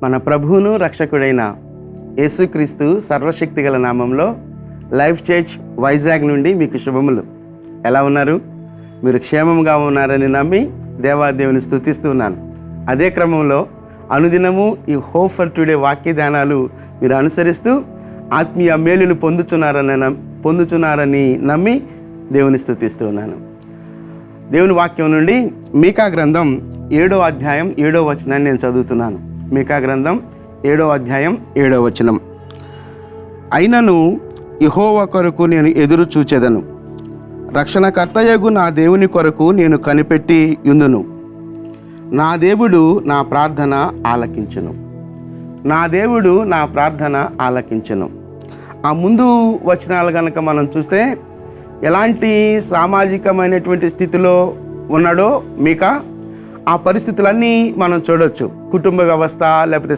మన ప్రభువును రక్షకుడైన యేసుక్రీస్తు సర్వశక్తిగల నామంలో లైఫ్ చర్చ్ వైజాగ్ నుండి మీకు శుభములు. ఎలా ఉన్నారు? మీరు క్షేమంగా ఉన్నారని నమ్మి దేవాదేవుని స్తుతిస్తూ ఉన్నాను. అదే క్రమంలో అనుదినము ఈ హోప్ ఫర్ టుడే వాక్య ధ్యానాలు మీరు అనుసరిస్తూ ఆత్మీయ మేలులు పొందుచున్నారని నమ్మి దేవుని స్తుతిస్తూ ఉన్నాను. దేవుని వాక్యం నుండి మీకా గ్రంథం 7వ అధ్యాయం 7వ వచనాన్ని నేను చదువుతున్నాను. మీకా గ్రంథం 7వ అధ్యాయం 7వ వచనం. అయినను యెహోవా కొరకు నేను ఎదురు చూచెదను, రక్షణకర్తయగు నా దేవుని కొరకు నేను కనిపెట్టి యుందును. నా దేవుడు నా ప్రార్థన ఆలకించును. నా దేవుడు నా ప్రార్థన ఆలకించును. ఆ ముందు వచనాలు కనుక మనం చూస్తే ఎలాంటి సామాజికమైనటువంటి స్థితిలో ఉన్నాడో మీకా, ఆ పరిస్థితులన్నీ మనం చూడవచ్చు. కుటుంబ వ్యవస్థ, లేకపోతే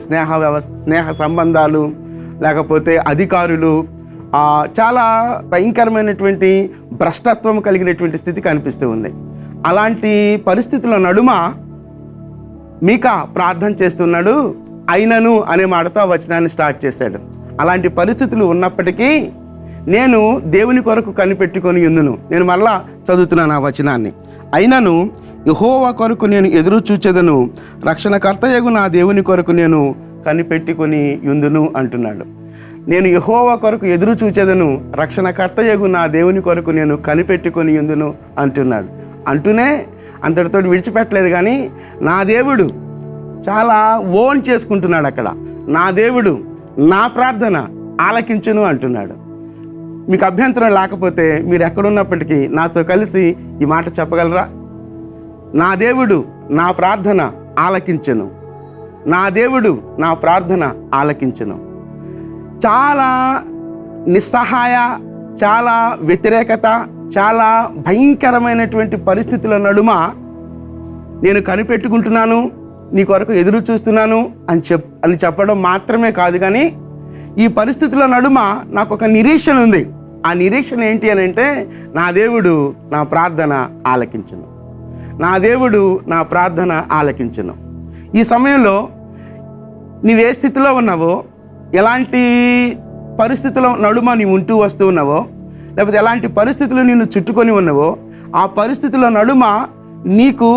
స్నేహ సంబంధాలు, లేకపోతే అధికారులు, చాలా భయంకరమైనటువంటి భ్రష్టత్వం కలిగినటువంటి స్థితి కనిపిస్తూ ఉంది. అలాంటి పరిస్థితుల నడుమ మీకా ప్రార్థన చేస్తున్నాడు. అయినను అనే మాటతో వచనాన్ని స్టార్ట్ చేశాడు. అలాంటి పరిస్థితులు ఉన్నప్పటికీ నేను దేవుని కొరకు కనిపెట్టుకొని యుందును. నేను మరలా చదువుతున్నాను ఆ వచనాన్ని. అయినను యెహోవా కొరకు నేను ఎదురు చూచెదను, రక్షణకర్తయగు నా దేవుని కొరకు నేను కనిపెట్టుకొని యుందును అంటున్నాడు. నేను యెహోవా కొరకు ఎదురు చూచెదను, రక్షణకర్తయగు నా దేవుని కొరకు నేను కనిపెట్టుకొని యుందును అంటున్నాడు. అంటూనే అంతటితో విడిచిపెట్టలేదు, కానీ నా దేవుడు చాలా ఓన్ చేసుకుంటున్నాడు. అక్కడ నా దేవుడు నా ప్రార్థన ఆలకించును అంటున్నాడు. మీకు అభ్యంతరం లేకపోతే మీరు ఎక్కడున్నప్పటికీ నాతో కలిసి ఈ మాట చెప్పగలరా? నా దేవుడు నా ప్రార్థన ఆలకించును. నా దేవుడు నా ప్రార్థన ఆలకించును. చాలా నిస్సహాయ, చాలా వ్యతిరేకత, చాలా భయంకరమైనటువంటి పరిస్థితుల నడుమ నేను కనిపెట్టుకుంటున్నాను, నీ కొరకు ఎదురు చూస్తున్నాను అని చెప్పడం మాత్రమే కాదు, కానీ ఈ పరిస్థితుల నడుమ నాకు ఒక నిరీక్షణ ఉంది. ఆ నిరీక్షణ ఏంటి అని అంటే, నా దేవుడు నా ప్రార్థన ఆలకించును. నా దేవుడు నా ప్రార్థన ఆలకించును. ఈ సమయంలో నీవే స్థితిలో ఉన్నావో, ఎలాంటి పరిస్థితుల నడుమ నీవు ఉంటూ వస్తూ ఉన్నావో, లేకపోతే ఎలాంటి పరిస్థితులు నిన్ను చుట్టుకొని ఉన్నావో, ఆ పరిస్థితుల నడుమ నీకు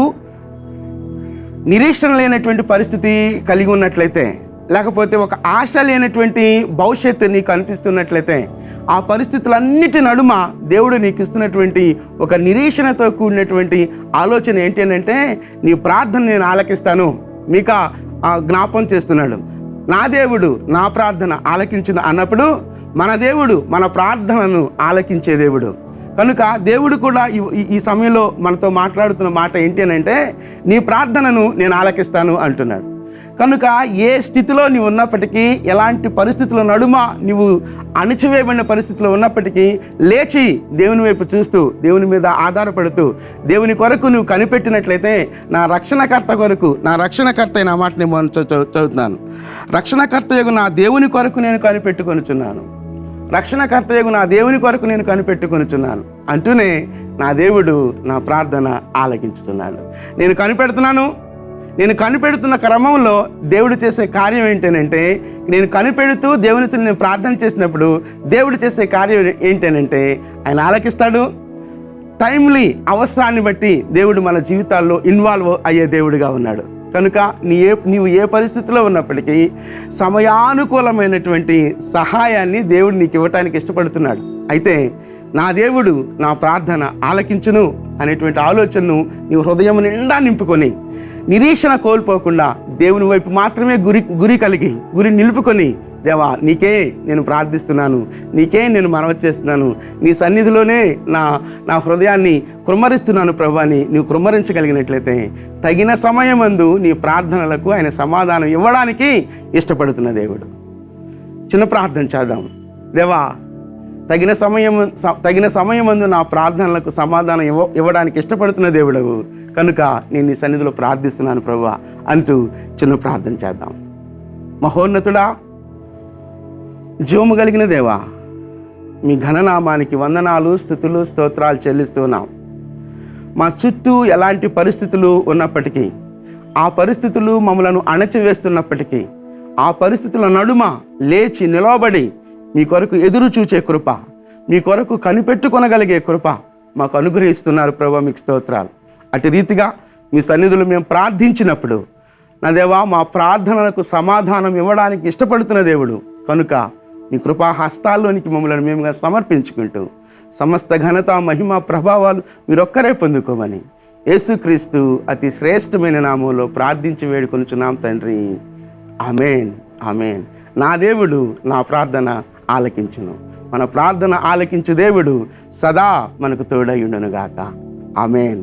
నిరీక్షణ లేనటువంటి పరిస్థితి కలిగి ఉన్నట్లయితే, లేకపోతే ఒక ఆశ లేనటువంటి భవిష్యత్తు నీకు అనిపిస్తున్నట్లయితే, ఆ పరిస్థితులన్నిటి నడుమ దేవుడు నీకు ఇస్తున్నటువంటి ఒక నిరీక్షణతో కూడినటువంటి ఆలోచన ఏంటి అని అంటే, నీ ప్రార్థన నేను ఆలకిస్తాను. మీకా జ్ఞాపం చేస్తున్నాడు. నా దేవుడు నా ప్రార్థన ఆలకించును అన్నప్పుడు మన దేవుడు మన ప్రార్థనను ఆలకించే దేవుడు. కనుక దేవుడు కూడా ఈ సమయంలో మనతో మాట్లాడుతున్న మాట ఏంటి అని అంటే, నీ ప్రార్థనను నేను ఆలకిస్తాను అంటున్నాడు. కనుక ఏ స్థితిలో నీవు ఉన్నప్పటికీ, ఎలాంటి పరిస్థితుల నడుమ నీవు అణిచివేయబడిన పరిస్థితిలో ఉన్నప్పటికీ, లేచి దేవుని వైపు చూస్తూ, దేవుని మీద ఆధారపడుతూ, దేవుని కొరకు నువ్వు కనిపెట్టినట్లయితే, నా రక్షణకర్త కొరకు, నా రక్షణకర్త అయిన మాట నేను చదువుతున్నాను. రక్షణకర్తయగు నా దేవుని కొరకు నేను కనిపెట్టుకొనుచున్నాను. రక్షణకర్తయగు నా దేవుని కొరకు నేను కనిపెట్టుకొనుచున్నాను అంటూనే నా దేవుడు నా ప్రార్థన ఆలకించుతున్నాడు. నేను కనిపెడుతున్న క్రమంలో దేవుడు చేసే కార్యం ఏంటనంటే, నేను కనిపెడుతూ దేవునితో నేను ప్రార్థన చేసినప్పుడు దేవుడు చేసే కార్యం ఏంటనంటే, ఆయన ఆలకిస్తాడు. టైమ్లీ అవసరాన్ని బట్టి దేవుడు మన జీవితాల్లో ఇన్వాల్వ్ అయ్యే దేవుడిగా ఉన్నాడు. కనుక నీవు ఏ పరిస్థితిలో ఉన్నప్పటికీ సమయానుకూలమైనటువంటి సహాయాన్ని దేవుడు నీకు ఇవ్వటానికి ఇష్టపడుతున్నాడు. అయితే నా దేవుడు నా ప్రార్థన ఆలకించును అనేటువంటి ఆలోచనను నీవు హృదయం నిండా నింపుకొని, నిరీక్షణ కోల్పోకుండా దేవుని వైపు మాత్రమే గురి నిలుపుకొని, దేవా నీకే నేను ప్రార్థిస్తున్నాను, నీకే నేను మనవి చేస్తున్నాను, నీ సన్నిధిలోనే నా హృదయాన్ని కృమ్మరిస్తున్నాను ప్రభు అని నీవు కృమ్మరించగలిగినట్లయితే, తగిన సమయమందు నీ ప్రార్థనలకు ఆయన సమాధానం ఇవ్వడానికి ఇష్టపడుతున్న దేవుడు. చిన్న ప్రార్థన చేద్దాం. దేవా, తగిన సమయమందు నా ప్రార్థనలకు సమాధానం ఇవ్వడానికి ఇష్టపడుతున్న దేవుడవు కనుక నేను నీ సన్నిధిలో ప్రార్థిస్తున్నాను ప్రభువా అంటూ చిన్న ప్రార్థన చేద్దాం. మహోన్నతుడా, జీవము కలిగిన దేవా, మీ ఘననామానికి వందనాలు, స్తుతులు, స్తోత్రాలు చెల్లిస్తున్నాం. మా చుట్టూ ఎలాంటి పరిస్థితులు ఉన్నప్పటికీ, ఆ పరిస్థితులు మమ్మలను అణచివేస్తున్నప్పటికీ, ఆ పరిస్థితుల నడుమ లేచి నిలవబడి మీ కొరకు ఎదురు చూచే కృప, మీ కొరకు కనిపెట్టుకొనగలిగే కృప మాకు అనుగ్రహిస్తున్నారు ప్రభు, మీకు స్తోత్రాలు. అటు రీతిగా మీ సన్నిధులు మేము ప్రార్థించినప్పుడు నా దేవా, మా ప్రార్థనలకు సమాధానం ఇవ్వడానికి ఇష్టపడుతున్న దేవుడు కనుక మీ కృపా హస్తాల్లోనికి మమ్మల్ని మేముగా సమర్పించుకుంటూ సమస్త ఘనత, మహిమ, ప్రభావాలు మీరొక్కరే పొందుకోమని యేసుక్రీస్తు అతి శ్రేష్టమైన నామంలో ప్రార్థించి వేడుకొనుచున్నాం తండ్రి. ఆమేన్, ఆమేన్. నా దేవుడు నా ప్రార్థన ఆలకించును. మన ప్రార్థన ఆలకించు దేవుడు సదా మనకు తోడై ఉండునుగాక. ఆమేన్.